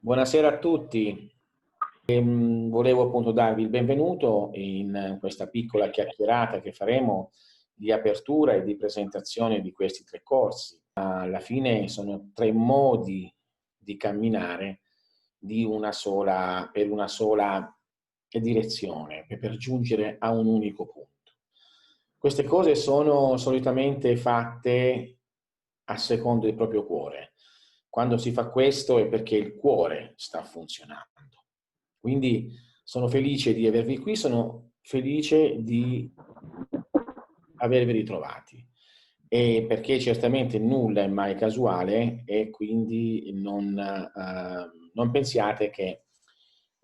Buonasera a tutti. Volevo appunto darvi il benvenuto in questa piccola chiacchierata che faremo di apertura e di presentazione di questi tre corsi. Alla fine sono tre modi di camminare per una sola direzione, per giungere a un unico punto. Queste cose sono solitamente fatte a secondo del proprio cuore. Quando si fa questo è perché il cuore sta funzionando. Quindi sono felice di avervi qui, sono felice di avervi ritrovati. E perché certamente nulla è mai casuale e quindi non pensiate che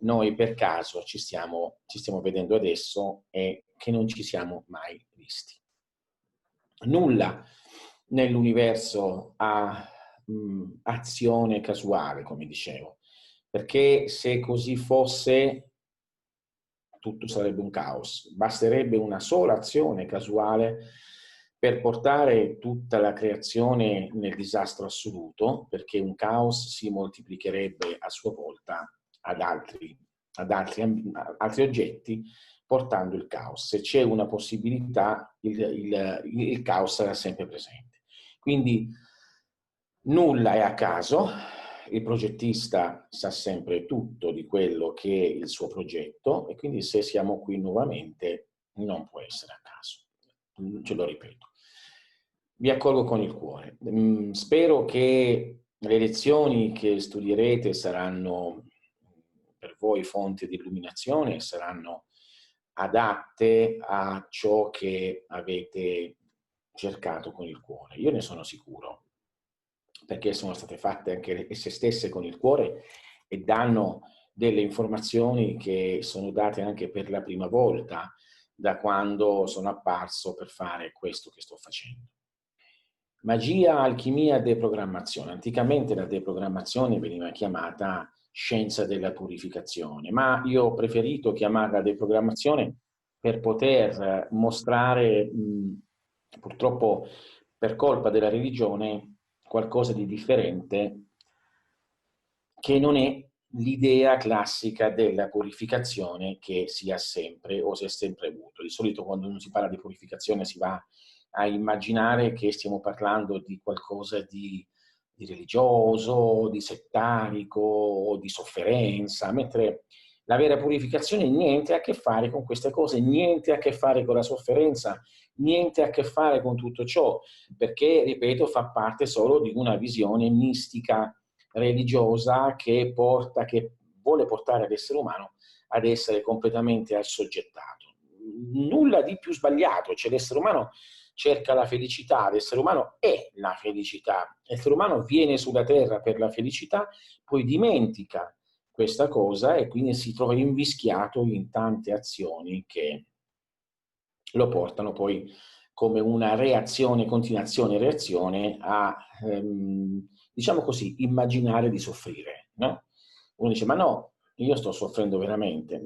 noi per caso ci stiamo vedendo adesso e che non ci siamo mai visti. Nulla nell'universo ha azione casuale, come dicevo, perché se così fosse tutto sarebbe un caos. Basterebbe una sola azione casuale per portare tutta la creazione nel disastro assoluto, perché un caos si moltiplicherebbe a sua volta ad altri oggetti, portando il caos. Se c'è una possibilità, il caos sarà sempre presente. Quindi nulla è a caso, il progettista sa sempre tutto di quello che è il suo progetto e quindi se siamo qui nuovamente non può essere a caso. Ce lo ripeto. Vi accolgo con il cuore. Spero che le lezioni che studierete saranno per voi fonte di illuminazione e saranno adatte a ciò che avete cercato con il cuore. Io ne sono sicuro, perché sono state fatte anche esse stesse con il cuore e danno delle informazioni che sono date anche per la prima volta da quando sono apparso per fare questo che sto facendo. Magia, alchimia, deprogrammazione. Anticamente la deprogrammazione veniva chiamata scienza della purificazione, ma io ho preferito chiamarla deprogrammazione per poter mostrare, purtroppo per colpa della religione, qualcosa di differente che non è l'idea classica della purificazione che si ha sempre o si è sempre avuto. Di solito quando non si parla di purificazione si va a immaginare che stiamo parlando di qualcosa di religioso, di settarico o di sofferenza, mentre la vera purificazione niente ha a che fare con queste cose, niente ha a che fare con la sofferenza, niente ha a che fare con tutto ciò, perché, ripeto, fa parte solo di una visione mistica religiosa che vuole portare l'essere umano ad essere completamente assoggettato. Nulla di più sbagliato, cioè l'essere umano cerca la felicità, l'essere umano è la felicità, l'essere umano viene sulla terra per la felicità, poi dimentica questa cosa e quindi si trova invischiato in tante azioni che lo portano poi come una reazione, continuazione, reazione a, diciamo così, immaginare di soffrire, no? Uno dice, ma no, io sto soffrendo veramente.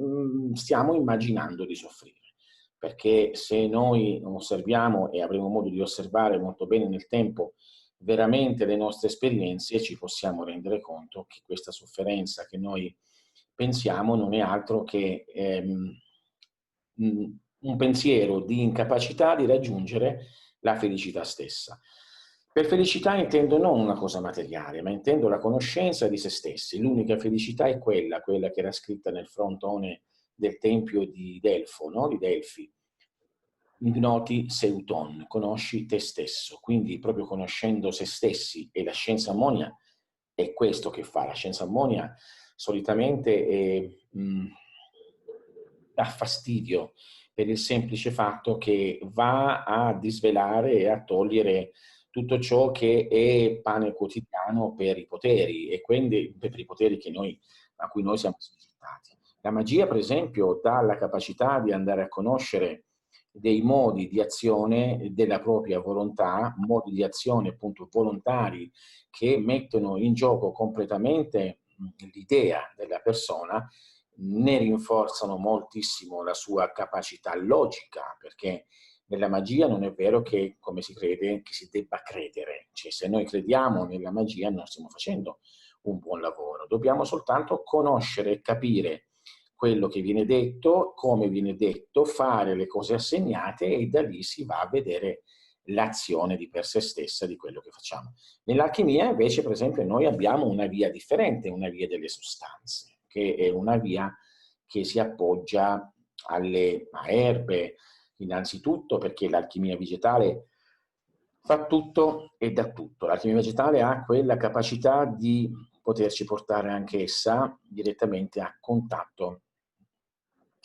Stiamo immaginando di soffrire, perché se noi osserviamo e avremo modo di osservare molto bene nel tempo veramente le nostre esperienze, ci possiamo rendere conto che questa sofferenza che noi pensiamo non è altro che un pensiero di incapacità di raggiungere la felicità stessa. Per felicità intendo non una cosa materiale, ma intendo la conoscenza di se stessi. L'unica felicità è quella che era scritta nel frontone del tempio di Delfo, no? Di Delfi. Ignoti Seuton, conosci te stesso. Quindi proprio conoscendo se stessi e la scienza ammonia è questo che fa. La scienza ammonia solitamente dà fastidio per il semplice fatto che va a disvelare e a togliere tutto ciò che è pane quotidiano per i poteri e quindi per i poteri a cui noi siamo soggettati. La magia, per esempio, dà la capacità di andare a conoscere dei modi di azione della propria volontà, modi di azione appunto volontari che mettono in gioco completamente l'idea della persona, ne rinforzano moltissimo la sua capacità logica, perché nella magia non è vero che, come si crede, che si debba credere. Cioè, se noi crediamo nella magia non stiamo facendo un buon lavoro. Dobbiamo soltanto conoscere e capire quello che viene detto, come viene detto, fare le cose assegnate e da lì si va a vedere l'azione di per sé stessa di quello che facciamo. Nell'alchimia invece, per esempio, noi abbiamo una via differente, una via delle sostanze, che è una via che si appoggia a erbe, innanzitutto perché l'alchimia vegetale fa tutto e dà tutto. L'alchimia vegetale ha quella capacità di poterci portare anch'essa direttamente a contatto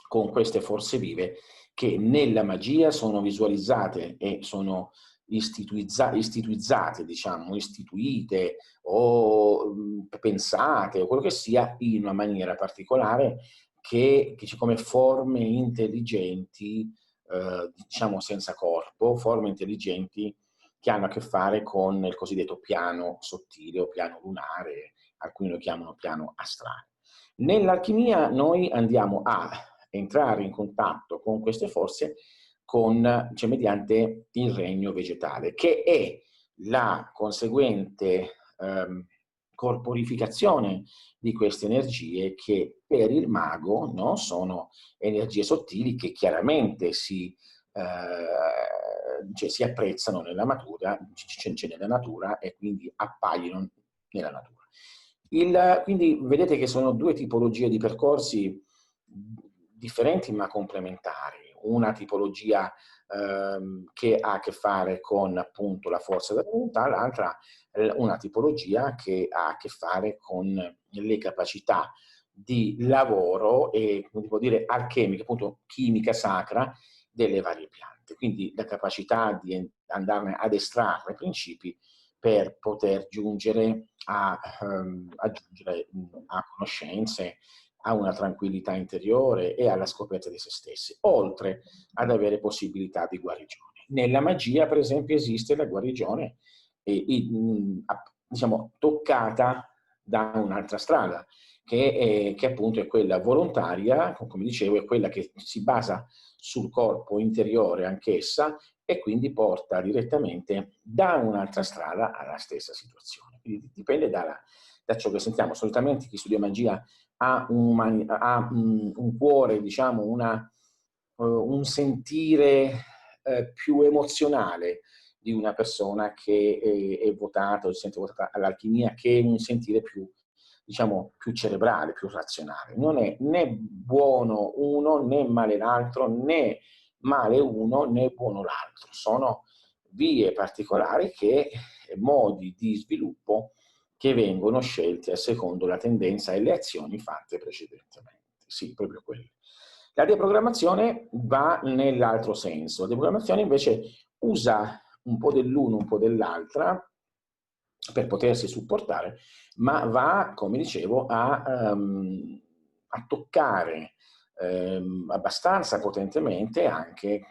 con queste forze vive che nella magia sono visualizzate e sono istituizzate, diciamo, istituite o pensate o quello che sia in una maniera particolare che come forme intelligenti, diciamo senza corpo, forme intelligenti che hanno a che fare con il cosiddetto piano sottile o piano lunare, alcuni lo chiamano piano astrale. Nell'alchimia noi andiamo a entrare in contatto con queste forze cioè, mediante il regno vegetale, che è la conseguente corporificazione di queste energie che per il mago, no, sono energie sottili che chiaramente cioè, si apprezzano nella natura, nella natura e quindi appaiono nella natura. Quindi vedete che sono due tipologie di percorsi differenti ma complementari. Una tipologia che ha a che fare con appunto la forza della volontà, l'altra una tipologia che ha a che fare con le capacità di lavoro e, come devo dire, alchemica, appunto chimica sacra delle varie piante. Quindi la capacità di andarne ad estrarre principi per poter giungere a conoscenze, a una tranquillità interiore e alla scoperta di se stessi, oltre ad avere possibilità di guarigione. Nella magia, per esempio, esiste la guarigione, diciamo, toccata da un'altra strada, che appunto è quella volontaria, come dicevo, è quella che si basa sul corpo interiore anch'essa e quindi porta direttamente da un'altra strada alla stessa situazione. Quindi dipende da ciò che sentiamo. Solitamente chi studia magia ha un cuore, diciamo, un sentire più emozionale di una persona che è votata o si sente votata all'alchimia, che è un sentire più, diciamo, più cerebrale, più razionale. Non è né buono uno, né male l'altro, né male uno, né buono l'altro. Sono vie particolari modi di sviluppo che vengono scelti a secondo la tendenza e le azioni fatte precedentemente. Sì, proprio quello. La deprogrammazione va nell'altro senso. La deprogrammazione invece usa un po' dell'uno, un po' dell'altra per potersi supportare, ma va, come dicevo, a toccare abbastanza potentemente anche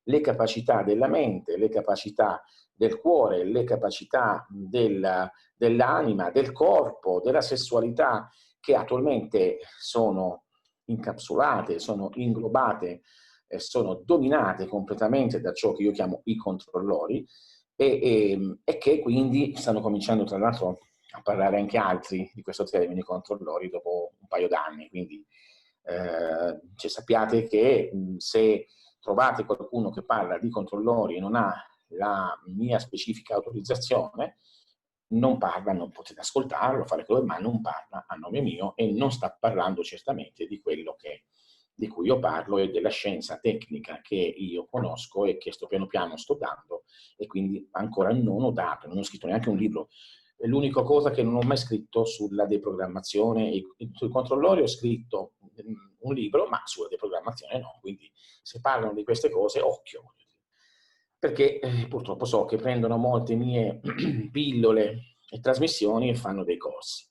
le capacità della mente, le capacità del cuore, le capacità dell'anima, del corpo, della sessualità, che attualmente sono incapsulate, sono inglobate, sono dominate completamente da ciò che io chiamo i controllori e che quindi stanno cominciando tra l'altro a parlare anche altri di questo termine controllori dopo un paio d'anni, quindi cioè, sappiate che se trovate qualcuno che parla di controllori e non ha la mia specifica autorizzazione, non parla, non potete ascoltarlo, fare quello, ma non parla a nome mio e non sta parlando certamente di quello di cui io parlo e della scienza tecnica che io conosco e che piano piano sto dando e quindi ancora non ho dato, non ho scritto neanche un libro. È l'unica cosa che non ho mai scritto sulla deprogrammazione e sui controllori ho scritto un libro, ma sulla deprogrammazione no, quindi se parlano di queste cose, occhio, perché purtroppo so che prendono molte mie pillole e trasmissioni e fanno dei corsi.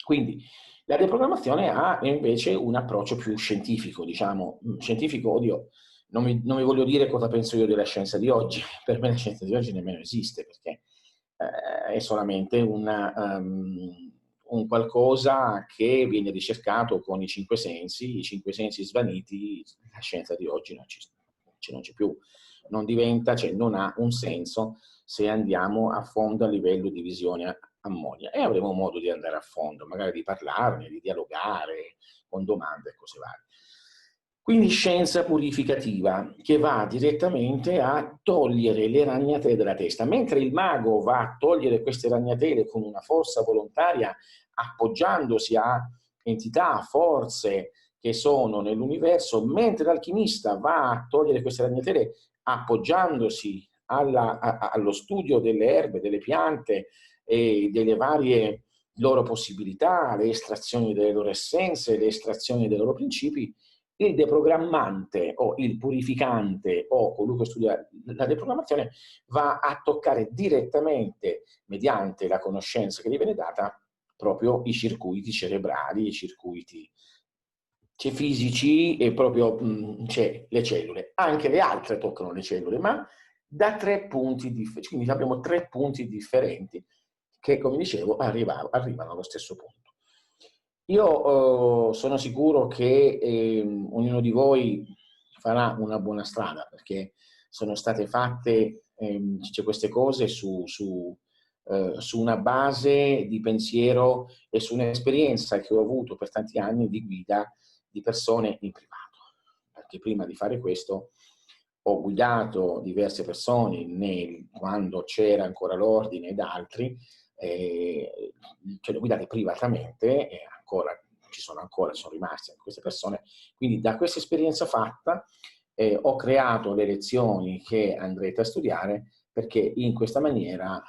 Quindi la deprogrammazione ha invece un approccio più scientifico, diciamo, scientifico, oddio, non mi voglio dire cosa penso io della scienza di oggi, per me la scienza di oggi nemmeno esiste, perché è solamente un qualcosa che viene ricercato con i cinque sensi svaniti, la scienza di oggi non c'è più, non diventa, cioè non ha un senso se andiamo a fondo a livello di visione ammonia, e avremo modo di andare a fondo, magari di parlarne, di dialogare con domande e cose varie. Quindi scienza purificativa che va direttamente a togliere le ragnatele dalla testa, mentre il mago va a togliere queste ragnatele con una forza volontaria, appoggiandosi a entità, forze che sono nell'universo, mentre l'alchimista va a togliere queste ragnatele appoggiandosi allo studio delle erbe, delle piante e delle varie loro possibilità, le estrazioni delle loro essenze, le estrazioni dei loro principi. Il deprogrammante o il purificante o colui che studia la deprogrammazione va a toccare direttamente, mediante la conoscenza che gli viene data, proprio i circuiti cerebrali, i circuiti fisici e proprio le cellule. Anche le altre toccano le cellule, ma da 3 punti differenti. Quindi abbiamo 3 punti differenti che, come dicevo, arrivano allo stesso punto. Io sono sicuro che ognuno di voi farà una buona strada, perché sono state fatte queste cose su una base di pensiero e su un'esperienza che ho avuto per tanti anni di guida di persone in privato. Perché prima di fare questo ho guidato diverse persone quando c'era ancora l'ordine ed altri, ce le ho guidate privatamente e sono rimaste queste persone. Quindi da questa esperienza fatta ho creato le lezioni che andrete a studiare, perché in questa maniera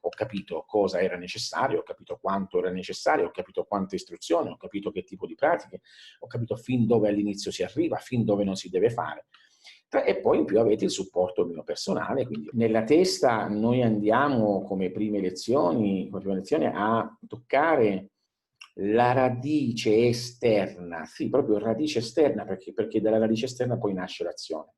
ho capito cosa era necessario, ho capito quanto era necessario, ho capito quanta istruzione, ho capito che tipo di pratiche, ho capito fin dove all'inizio si arriva, fin dove non si deve fare. E poi in più avete il supporto mio personale, quindi nella testa noi andiamo come prima lezione a toccare la radice esterna, sì, proprio radice esterna, perché dalla radice esterna poi nasce l'azione.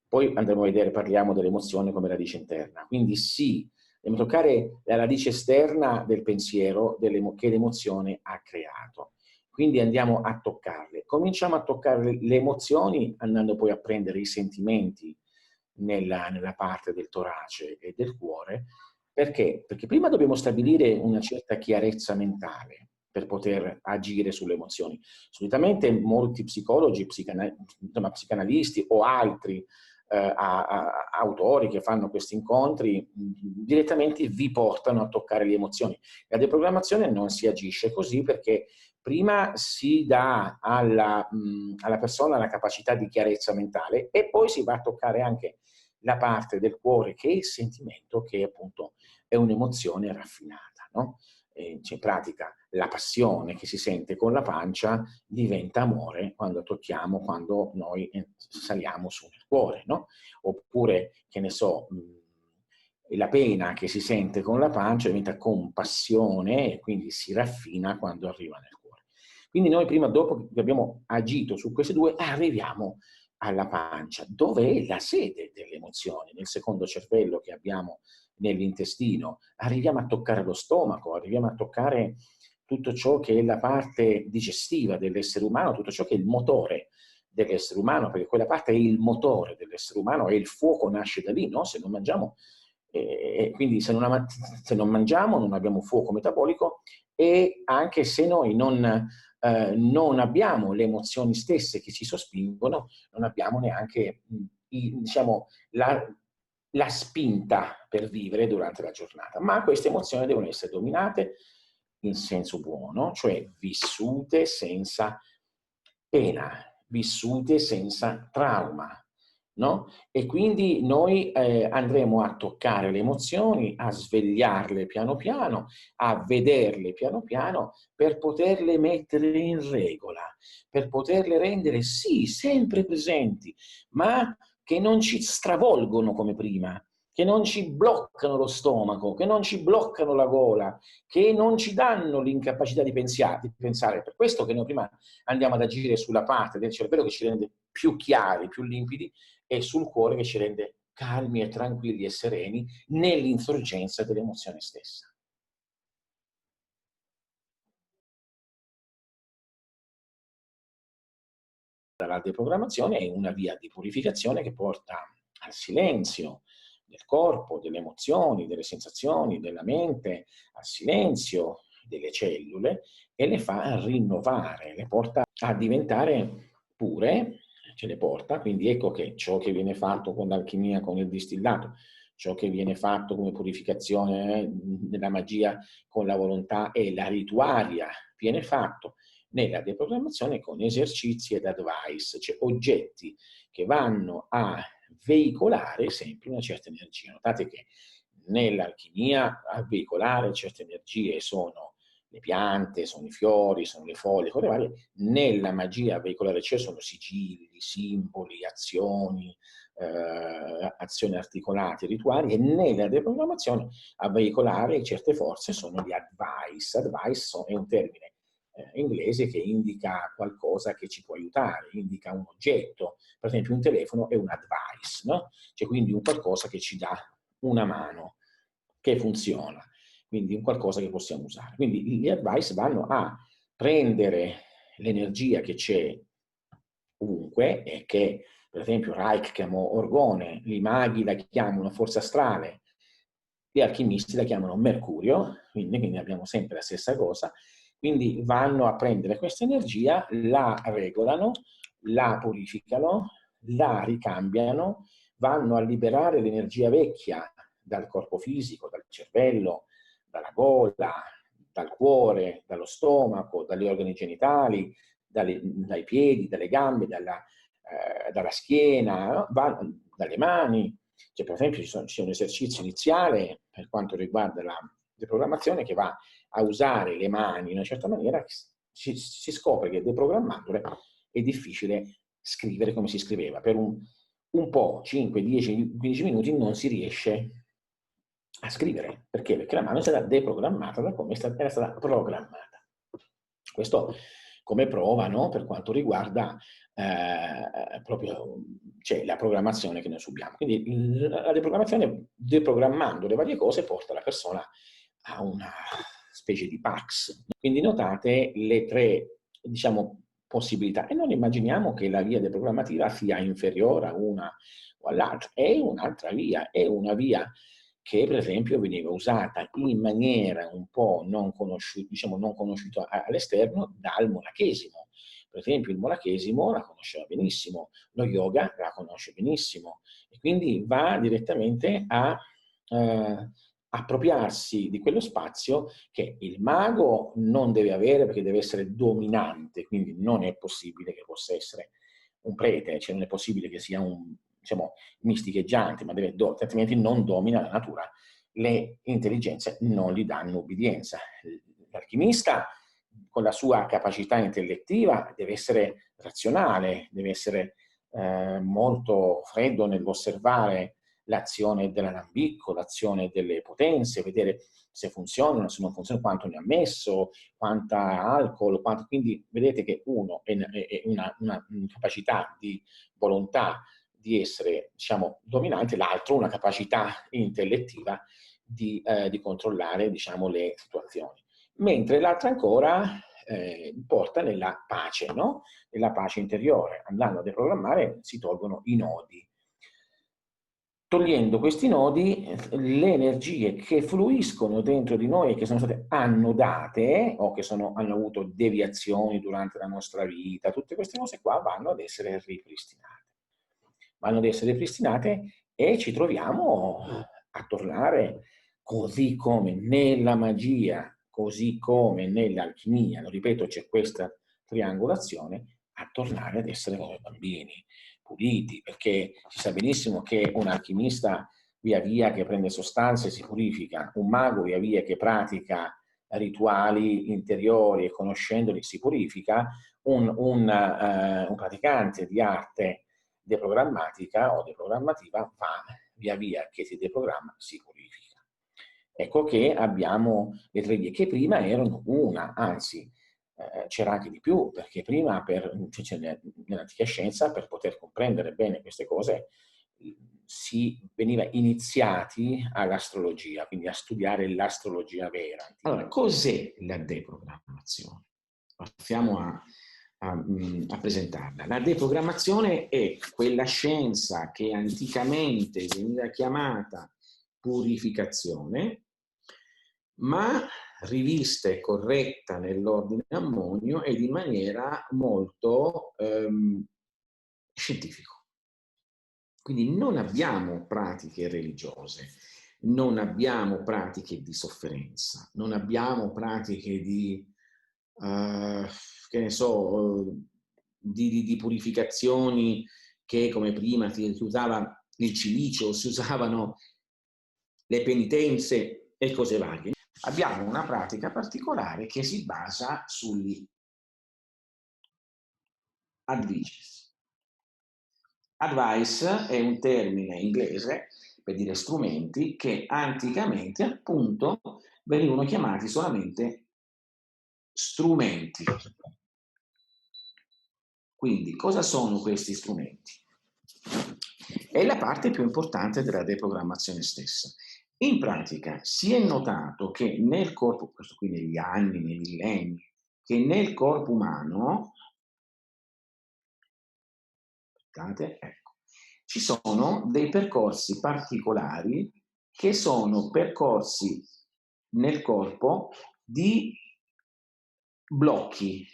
Poi andremo a vedere, parliamo dell'emozione come radice interna. Quindi sì, dobbiamo toccare la radice esterna del pensiero che l'emozione ha creato. Quindi andiamo a toccarle. Cominciamo a toccare le emozioni andando poi a prendere i sentimenti nella parte del torace e del cuore. Perché? Perché prima dobbiamo stabilire una certa chiarezza mentale per poter agire sulle emozioni. Solitamente molti psicologi, psicanalisti o altri autori che fanno questi incontri direttamente vi portano a toccare le emozioni. La deprogrammazione non si agisce così, perché prima si dà alla persona la capacità di chiarezza mentale e poi si va a toccare anche la parte del cuore che è il sentimento, che appunto è un'emozione raffinata, no? In pratica la passione che si sente con la pancia diventa amore quando tocchiamo, quando noi saliamo su nel cuore, no? Oppure, che ne so, la pena che si sente con la pancia diventa compassione e quindi si raffina quando arriva nel cuore. Quindi noi prima, dopo che abbiamo agito su queste due, arriviamo alla pancia, dove è la sede delle emozioni, nel secondo cervello che abbiamo nell'intestino. Arriviamo a toccare lo stomaco, arriviamo a toccare tutto ciò che è la parte digestiva dell'essere umano, tutto ciò che è il motore dell'essere umano, perché quella parte è il motore dell'essere umano e il fuoco nasce da lì, no? Se non mangiamo, quindi se non mangiamo non abbiamo fuoco metabolico, e anche se noi non abbiamo le emozioni stesse che ci sospingono, non abbiamo neanche diciamo, la spinta per vivere durante la giornata. Ma queste emozioni devono essere dominate in senso buono, cioè vissute senza pena, vissute senza trauma, no? E quindi noi andremo a toccare le emozioni, a svegliarle piano piano, a vederle piano piano, per poterle mettere in regola, per poterle rendere sì, sempre presenti, ma che non ci stravolgono come prima, che non ci bloccano lo stomaco, che non ci bloccano la gola, che non ci danno l'incapacità di pensare. Per questo che noi prima andiamo ad agire sulla parte del cervello che ci rende più chiari, più limpidi, e sul cuore che ci rende calmi e tranquilli e sereni nell'insorgenza dell'emozione stessa. La deprogrammazione è una via di purificazione che porta al silenzio, del corpo, delle emozioni, delle sensazioni, della mente, al silenzio delle cellule e le fa rinnovare, le porta a diventare pure, ce le porta, quindi ecco che ciò che viene fatto con l'alchimia, con il distillato, ciò che viene fatto come purificazione della magia con la volontà e la rituaria viene fatto nella deprogrammazione con esercizi ed advice, cioè oggetti che vanno a veicolare sempre una certa energia. Notate che nell'alchimia a veicolare certe energie sono le piante, sono i fiori, sono le foglie, cose varie. Nella magia a veicolare ciò sono sigilli, simboli, azioni, azioni articolate, rituali, e nella deprogrammazione a veicolare certe forze sono gli advice. Advice è un termine inglese che indica qualcosa che ci può aiutare, indica un oggetto, per esempio un telefono è un advice, no? Cioè quindi un qualcosa che ci dà una mano, che funziona, quindi un qualcosa che possiamo usare. Quindi gli advice vanno a prendere l'energia che c'è ovunque e che per esempio Reich chiamò orgone, i maghi la chiamano forza astrale, gli alchimisti la chiamano mercurio, quindi abbiamo sempre la stessa cosa, quindi vanno a prendere questa energia, la regolano, la purificano, la ricambiano, vanno a liberare l'energia vecchia dal corpo fisico, dal cervello, dalla gola, dal cuore, dallo stomaco, dagli organi genitali, dai piedi, dalle gambe, dalla schiena, dalle mani. Cioè, per esempio c'è un esercizio iniziale per quanto riguarda la deprogrammazione che va a usare le mani in una certa maniera, si scopre che deprogrammandole è difficile scrivere come si scriveva. Per un po', 5, 10, 15 minuti non si riesce a scrivere. Perché? Perché la mano è stata deprogrammata da come era stata programmata. Questo come prova, no? Per quanto riguarda proprio cioè, la programmazione che noi subiamo. Quindi la deprogrammazione, deprogrammando le varie cose, porta la persona a una specie di pax. Quindi notate le tre, diciamo, possibilità. E non immaginiamo che la via deprogrammativa sia inferiore a una o all'altra. È un'altra via, è una via che per esempio veniva usata in maniera un po' non conosciuta, diciamo non conosciuta all'esterno dal monachesimo. Per esempio il monachesimo la conosceva benissimo, lo yoga la conosce benissimo e quindi va direttamente a appropriarsi di quello spazio che il mago non deve avere perché deve essere dominante, quindi non è possibile che possa essere un prete, cioè non è possibile che sia un, diciamo, misticheggiante, ma altrimenti non domina la natura. Le intelligenze non gli danno ubbidienza. L'alchimista, con la sua capacità intellettiva, deve essere razionale, deve essere molto freddo nell'osservare l'azione dell'alambicco, l'azione delle potenze, vedere se funzionano, se non funzionano, quanto ne ha messo, quanta alcol, quanto... quindi vedete che uno è una capacità di volontà di essere, diciamo, dominante, l'altro una capacità intellettiva di controllare, diciamo, le situazioni. Mentre l'altra ancora porta nella pace, no? Nella pace interiore. Andando a deprogrammare si tolgono i nodi. Togliendo questi nodi, le energie che fluiscono dentro di noi e che sono state annodate o che hanno avuto deviazioni durante la nostra vita, tutte queste cose qua vanno ad essere ripristinate. Vanno ad essere ripristinate e ci troviamo a tornare così come nella magia, così come nell'alchimia, lo ripeto, c'è questa triangolazione, a tornare ad essere come bambini, puliti, perché si sa benissimo che un alchimista via via che prende sostanze si purifica, un mago via via che pratica rituali interiori e conoscendoli si purifica, un praticante di arte deprogrammatica o deprogrammativa va via via che si deprogramma, si purifica. Ecco che abbiamo le tre vie, che prima erano una, anzi c'era anche di più, perché prima nell'antica scienza per poter comprendere bene queste cose si veniva iniziati all'astrologia, quindi a studiare l'astrologia vera. Allora, cos'è la deprogrammazione? Passiamo a presentarla. La deprogrammazione è quella scienza che anticamente veniva chiamata purificazione, ma rivista e corretta nell'ordine ammonio ed in maniera molto scientifico. Quindi non abbiamo pratiche religiose, non abbiamo pratiche di sofferenza, non abbiamo pratiche di, che ne so, di purificazioni che come prima si usava il cilicio, si usavano le penitenze e cose varie. Abbiamo una pratica particolare che si basa sugli advices. Advice è un termine inglese per dire strumenti che anticamente appunto venivano chiamati solamente strumenti. Quindi cosa sono questi strumenti? È la parte più importante della deprogrammazione stessa. In pratica si è notato che nel corpo, questo qui negli anni, nei millenni, che nel corpo umano, aspettate, ecco, ci sono dei percorsi particolari che sono percorsi nel corpo di blocchi,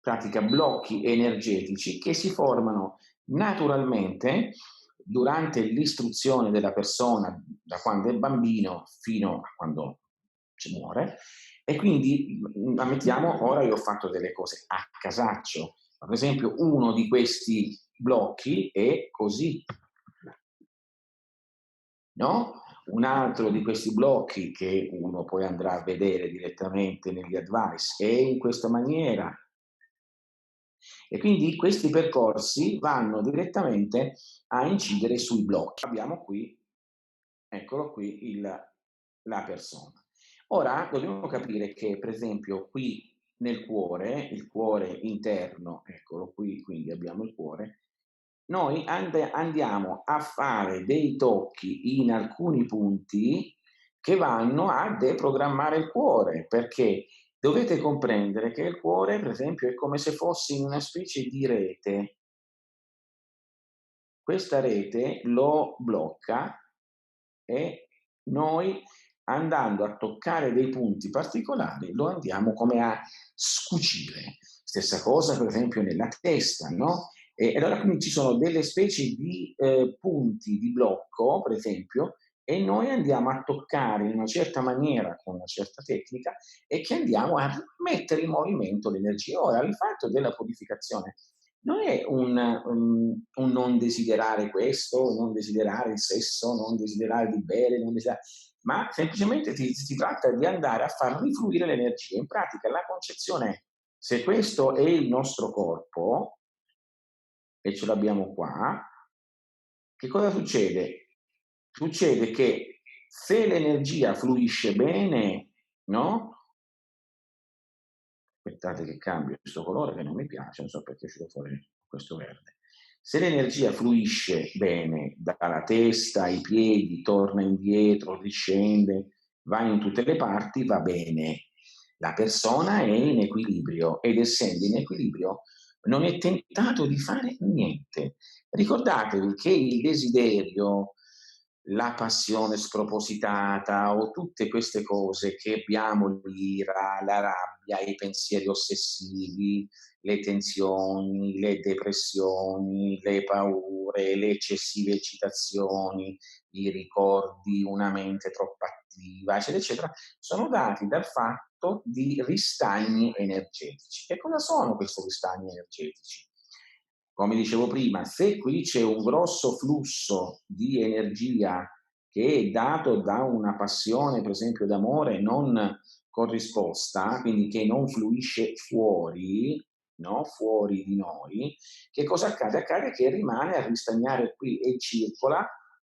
pratica blocchi energetici che si formano naturalmente durante l'istruzione della persona da quando è bambino fino a quando ci muore. E quindi ammettiamo, ora io ho fatto delle cose a casaccio, per esempio uno di questi blocchi è così, no? Un altro di questi blocchi che uno poi andrà a vedere direttamente negli advice è in questa maniera. E quindi questi percorsi vanno direttamente a incidere sui blocchi. Abbiamo qui, eccolo qui, la persona. Ora dobbiamo capire che, per esempio, qui nel cuore, il cuore interno, eccolo qui, quindi abbiamo il cuore, noi andiamo a fare dei tocchi in alcuni punti che vanno a deprogrammare il cuore, perché dovete comprendere che il cuore, per esempio, è come se fosse in una specie di rete. Questa rete lo blocca e noi, andando a toccare dei punti particolari, lo andiamo come a scucire. Stessa cosa, per esempio, nella testa, no? E allora quindi ci sono delle specie di punti di blocco, per esempio, e noi andiamo a toccare in una certa maniera, con una certa tecnica, e che andiamo a mettere in movimento l'energia. Ora, il fatto della purificazione non è un non desiderare questo, non desiderare il sesso, non desiderare di bere, non desiderare, ma semplicemente si tratta di andare a far rifluire l'energia. In pratica la concezione è: se questo è il nostro corpo e ce l'abbiamo qua, che cosa succede? Succede che se l'energia fluisce bene, no? Aspettate che cambio questo colore che non mi piace, non so perché è uscito fuori questo verde. Se l'energia fluisce bene dalla testa ai piedi, torna indietro, riscende, va in tutte le parti, va bene. La persona è in equilibrio ed essendo in equilibrio non è tentato di fare niente. Ricordatevi che il desiderio, la passione spropositata o tutte queste cose che abbiamo, l'ira, la rabbia, i pensieri ossessivi, le tensioni, le depressioni, le paure, le eccessive eccitazioni, i ricordi, una mente troppo attiva, eccetera, eccetera, sono dati dal fatto di ristagni energetici. Che cosa sono questi ristagni energetici? Come dicevo prima, se qui c'è un grosso flusso di energia che è dato da una passione, per esempio d'amore, non corrisposta, quindi che non fluisce fuori, no? Fuori di noi, che cosa accade? Accade che rimane a ristagnare qui e circola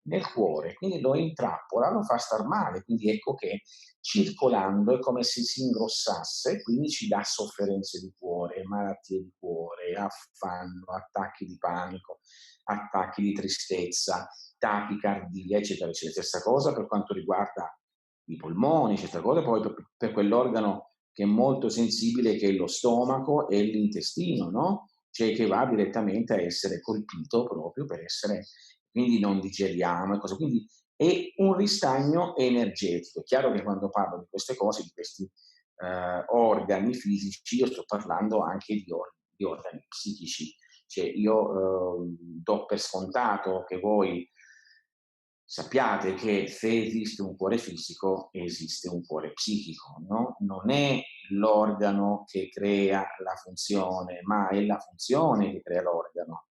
nel cuore, quindi lo intrappola, lo fa star male, quindi ecco che circolando è come se si ingrossasse, quindi ci dà sofferenze di cuore, malattie di cuore, affanno, attacchi di panico, attacchi di tristezza, tachicardia, eccetera, eccetera. Stessa cosa per quanto riguarda i polmoni, stessa cosa poi per quell'organo che è molto sensibile, che è lo stomaco e l'intestino, no? Cioè che va direttamente a essere colpito proprio per essere, quindi non digeriamo e cose. Quindi è un ristagno energetico. È chiaro che quando parlo di queste cose, di questi organi fisici, io sto parlando anche di organi psichici. Cioè io do per scontato che voi sappiate che se esiste un cuore fisico, esiste un cuore psichico, no? Non è l'organo che crea la funzione, ma è la funzione che crea l'organo.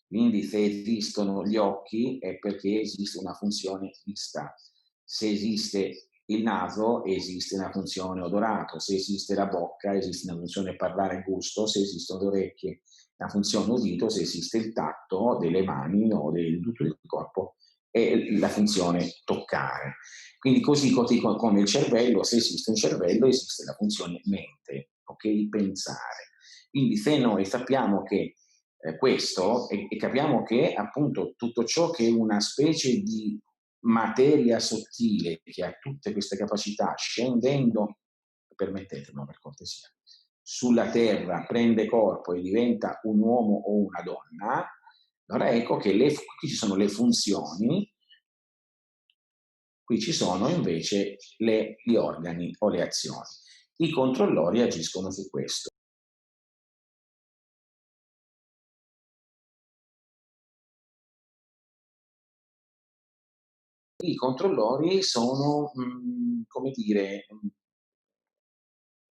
Quindi se esistono gli occhi è perché esiste una funzione vista. Se esiste il naso, esiste una funzione odorato. Se esiste la bocca, esiste una funzione parlare e gusto. Se esistono le orecchie, una funzione udito. Se esiste il tatto delle mani o di tutto il corpo, è la funzione toccare. Quindi così come il cervello, se esiste un cervello, esiste la funzione mente, ok? Pensare. Quindi se noi sappiamo che questo e capiamo che appunto tutto ciò che è una specie di materia sottile che ha tutte queste capacità scendendo, permettetemelo per cortesia, sulla terra prende corpo e diventa un uomo o una donna, allora ecco che qui ci sono le funzioni, qui ci sono invece gli organi o le azioni. I controllori agiscono su questo. I controllori sono, come dire,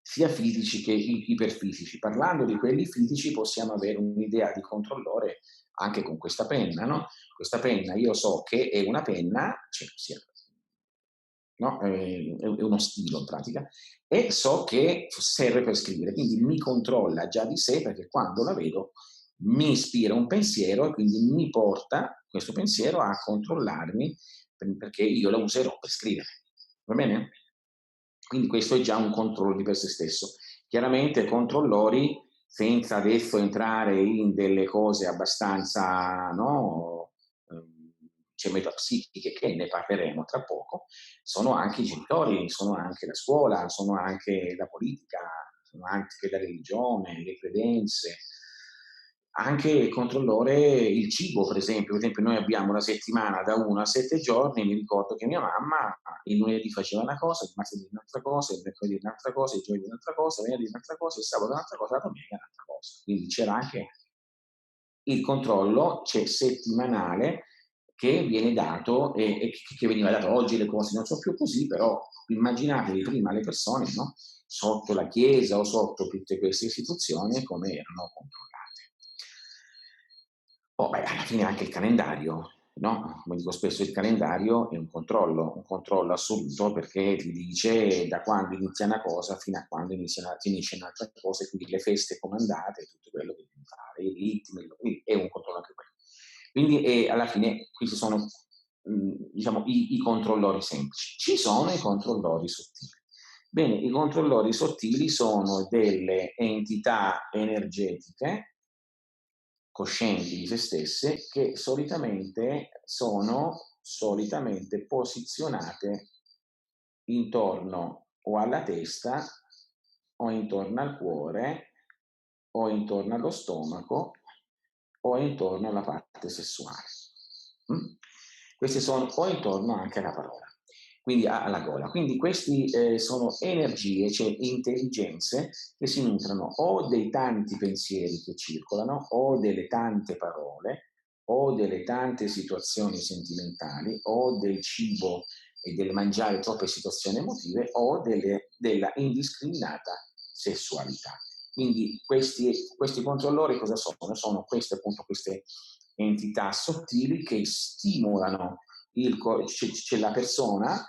sia fisici che iperfisici. Parlando di quelli fisici possiamo avere un'idea di controllore anche con questa penna, no? Questa penna io so che è una penna, cioè, no? È uno stilo in pratica, e so che serve per scrivere, quindi mi controlla già di sé perché quando la vedo mi ispira un pensiero e quindi mi porta questo pensiero a controllarmi perché io la userò per scrivere. Va bene? Quindi questo è già un controllo di per sé stesso. Chiaramente controllori, senza adesso entrare in delle cose abbastanza, no, cioè metapsichiche, che ne parleremo tra poco, sono anche i genitori, sono anche la scuola, sono anche la politica, sono anche la religione, le credenze, anche il controllore, il cibo per esempio noi abbiamo una settimana da 1 a 7 giorni, mi ricordo che mia mamma il lunedì faceva una cosa, il martedì un'altra cosa, il mercoledì un'altra cosa, il giovedì un'altra cosa, il venerdì un'altra cosa, il sabato un'altra cosa, la domenica un'altra cosa. Quindi c'era anche il controllo settimanale che viene dato e che veniva dato. Oggi le cose non sono più così, però immaginatevi prima le persone, no? Sotto la Chiesa o sotto tutte queste istituzioni come erano controllate. Oh, beh, alla fine anche il calendario, no? Come dico spesso, il calendario è un controllo assoluto perché ti dice da quando inizia una cosa fino a quando finisce un'altra cosa, e quindi le feste comandate, tutto quello che devi fare, i ritmi, quindi è un controllo anche quello. Quindi alla fine questi sono diciamo, i controllori semplici. Ci sono i controllori sottili. Bene, i controllori sottili sono delle entità energetiche coscienti di se stesse che solitamente sono posizionate intorno o alla testa o intorno al cuore o intorno allo stomaco o intorno alla parte sessuale. Questi sono o intorno anche alla parola, quindi alla gola. Quindi questi sono energie, cioè intelligenze che si nutrono o dei tanti pensieri che circolano o delle tante parole o delle tante situazioni sentimentali o del cibo e del mangiare troppe situazioni emotive o della indiscriminata sessualità. Quindi questi controllori cosa sono? Sono queste entità sottili che stimolano c'è la persona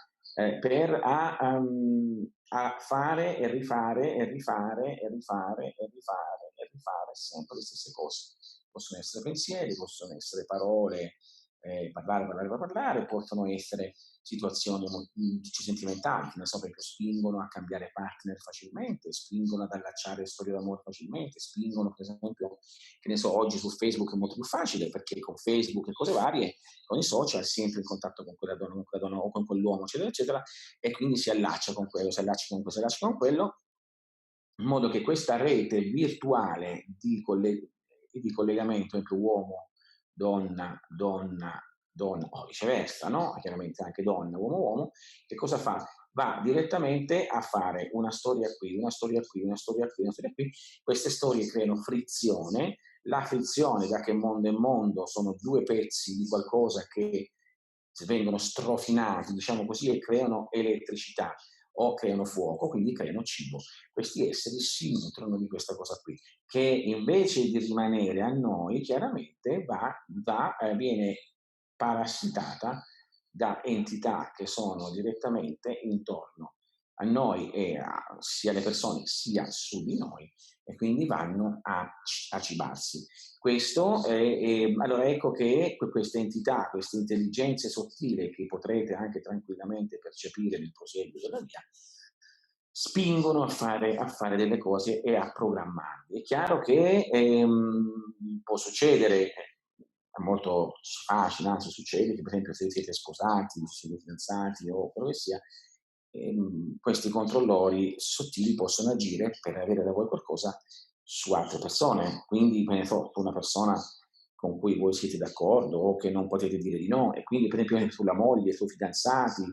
a fare e rifare e rifare e rifare e rifare e rifare sempre le stesse cose. Possono essere pensieri, possono essere parole, parlare, possono essere situazioni sentimentali, che ne so, perché spingono a cambiare partner facilmente, spingono ad allacciare storie d'amore facilmente, spingono per esempio, che ne so, oggi su Facebook è molto più facile perché con Facebook e cose varie, con i social si entra in contatto con quella donna o con quell'uomo, eccetera, eccetera, e quindi si allaccia con quello, si allaccia con quello, si allaccia con quello, in modo che questa rete virtuale di collegamento entre uomo, donna, donna, donna, o viceversa, no? Chiaramente anche donna, uomo, uomo, che cosa fa? Va direttamente a fare una storia qui, una storia qui, una storia qui, una storia qui. Queste storie creano frizione. La frizione, da che mondo è mondo, sono due pezzi di qualcosa che vengono strofinati, diciamo così, e creano elettricità o creano fuoco, quindi creano cibo. Questi esseri si nutrono di questa cosa qui, che invece di rimanere a noi, chiaramente viene parassitata da entità che sono direttamente intorno a noi e sia alle persone sia su di noi, e quindi vanno a cibarsi. Questo allora ecco che queste entità, queste intelligenze sottili che potrete anche tranquillamente percepire nel prosieguo della via, spingono a fare delle cose e a programmarli. È chiaro che può succedere, è molto facile, anzi succede che per esempio se siete sposati, siete fidanzati o quello che sia, questi controllori sottili possono agire per avere da voi qualcosa su altre persone. Quindi, che ne so, su una persona con cui voi siete d'accordo o che non potete dire di no, e quindi per esempio sulla moglie, sui fidanzati.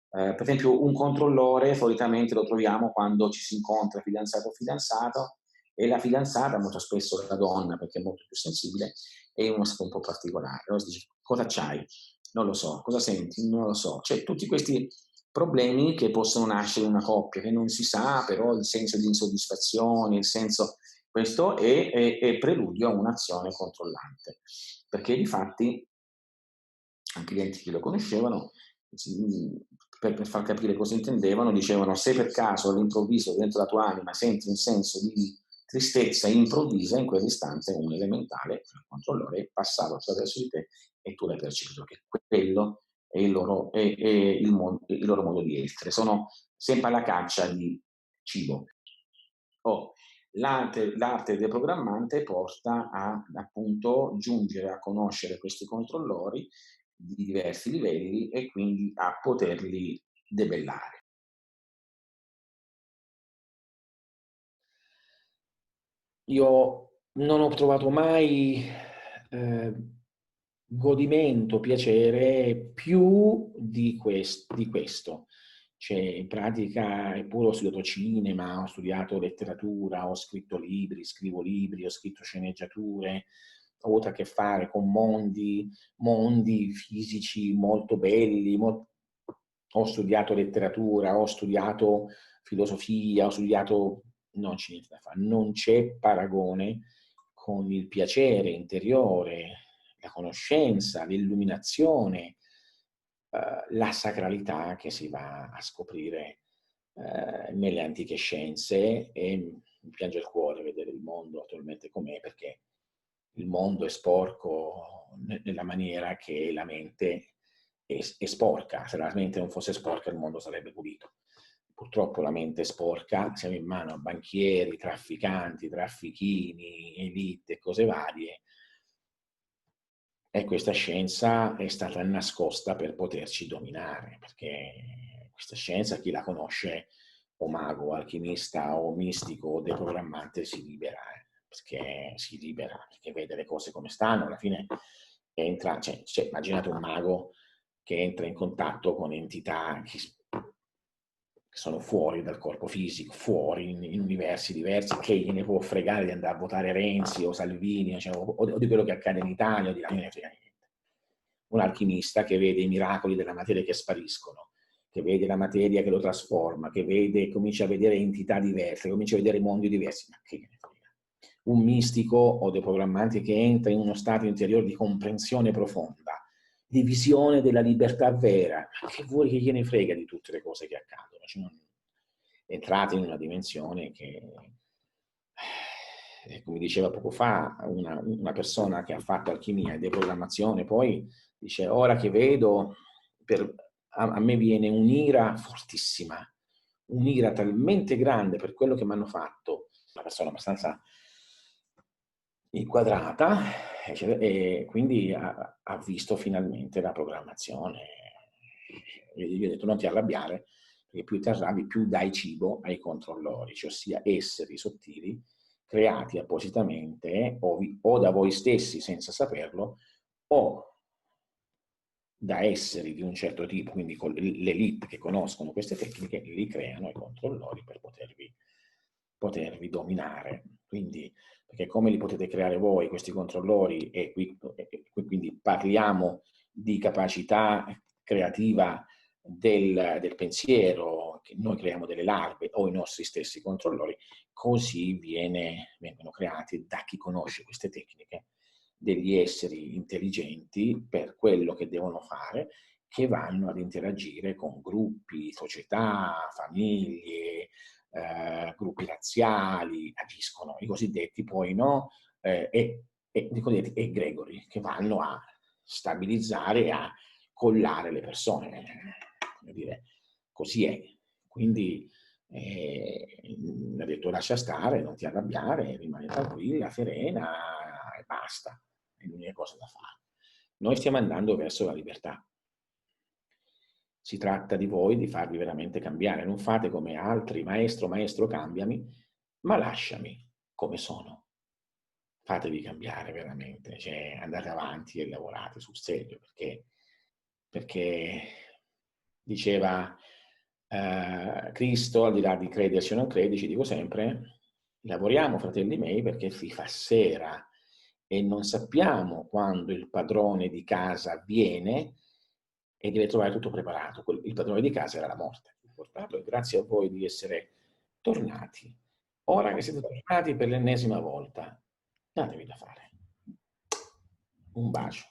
Per esempio un controllore solitamente lo troviamo quando ci si incontra fidanzato o fidanzato, e la fidanzata, molto spesso la donna perché è molto più sensibile, è uno un po' particolare. Allora si dice: cosa c'hai? Non lo so. Cosa senti? Non lo so. Cioè tutti questi problemi che possono nascere in una coppia, che non si sa, però il senso di insoddisfazione, il senso, questo è preludio a un'azione controllante, perché difatti anche gli antichi lo conoscevano, per far capire cosa intendevano, dicevano: se per caso all'improvviso dentro la tua anima senti un senso di tristezza improvvisa, in quell'istante un elementale, il controllore, è passato attraverso di te e tu l'hai percepito, che quello è il loro modo di essere. Sono sempre alla caccia di cibo. Oh, l'arte del programmante porta a appunto giungere a conoscere questi controllori di diversi livelli e quindi a poterli debellare. Io non ho trovato mai eh, godimento, piacere più di questo. Cioè, in pratica, eppure ho studiato cinema, ho studiato letteratura, ho scritto libri, scrivo libri, ho scritto sceneggiature, ho avuto a che fare con mondi fisici molto belli, ho studiato letteratura, ho studiato filosofia, ho studiato, non c'è niente da fare, non c'è paragone con il piacere interiore, la conoscenza, l'illuminazione, la sacralità che si va a scoprire nelle antiche scienze, e mi piange il cuore vedere il mondo attualmente com'è, perché il mondo è sporco nella maniera che la mente è sporca. Se la mente non fosse sporca il mondo sarebbe pulito. Purtroppo la mente è sporca, siamo in mano a banchieri, trafficanti, traffichini, elite e cose varie, e questa scienza è stata nascosta per poterci dominare, perché questa scienza, chi la conosce, o mago, o alchimista, o mistico, o deprogrammante, si libera, perché vede le cose come stanno, alla fine entra, immaginate un mago che entra in contatto con entità che sono fuori dal corpo fisico, fuori in universi diversi, che gliene può fregare di andare a votare Renzi o Salvini, cioè, o di quello che accade in Italia, o di là, non ne frega niente. Un alchimista che vede i miracoli della materia che spariscono, che vede la materia che lo trasforma, che comincia a vedere entità diverse, comincia a vedere mondi diversi, ma che gliene frega. Un mistico o dei programmanti che entra in uno stato interiore di comprensione profonda, di visione della libertà vera, ma che vuoi che gliene frega di tutte le cose che accadono? Cioè, entrate in una dimensione che, come diceva poco fa una persona che ha fatto alchimia e deprogrammazione, poi dice: ora che vedo, a me viene un'ira fortissima, un'ira talmente grande per quello che mi hanno fatto, una persona abbastanza inquadrata, e quindi ha visto finalmente la programmazione. Io gli ho detto: non ti arrabbiare, perché più ti arrabbi, più dai cibo ai controllori, cioè ossia esseri sottili creati appositamente o da voi stessi senza saperlo, o da esseri di un certo tipo, quindi con l'elite che conoscono queste tecniche, li creano i controllori per potervi dominare. Quindi, perché come li potete creare voi questi controllori, e quindi parliamo di capacità creativa del pensiero, che noi creiamo delle larve o i nostri stessi controllori, così vengono creati da chi conosce queste tecniche degli esseri intelligenti per quello che devono fare, che vanno ad interagire con gruppi, società, famiglie, gruppi razziali, agiscono i cosiddetti poi, no? I cosiddetti egregori, che vanno a stabilizzare e a collare le persone. Voglio dire, così è. Quindi ha detto lascia stare, non ti arrabbiare, rimani tranquilla, serena e basta. È l'unica cosa da fare. Noi stiamo andando verso la libertà. Si tratta di voi di farvi veramente cambiare. Non fate come altri, maestro, maestro, cambiami, ma lasciami come sono. Fatevi cambiare veramente, cioè andate avanti e lavorate sul serio, perché diceva Cristo, al di là di crederci o non crederci, dico sempre, lavoriamo, fratelli miei, perché si fa sera e non sappiamo quando il padrone di casa viene e deve trovare tutto preparato. Il padrone di casa era la morte. E grazie a voi di essere tornati. Ora che siete tornati per l'ennesima volta, datevi da fare. Un bacio.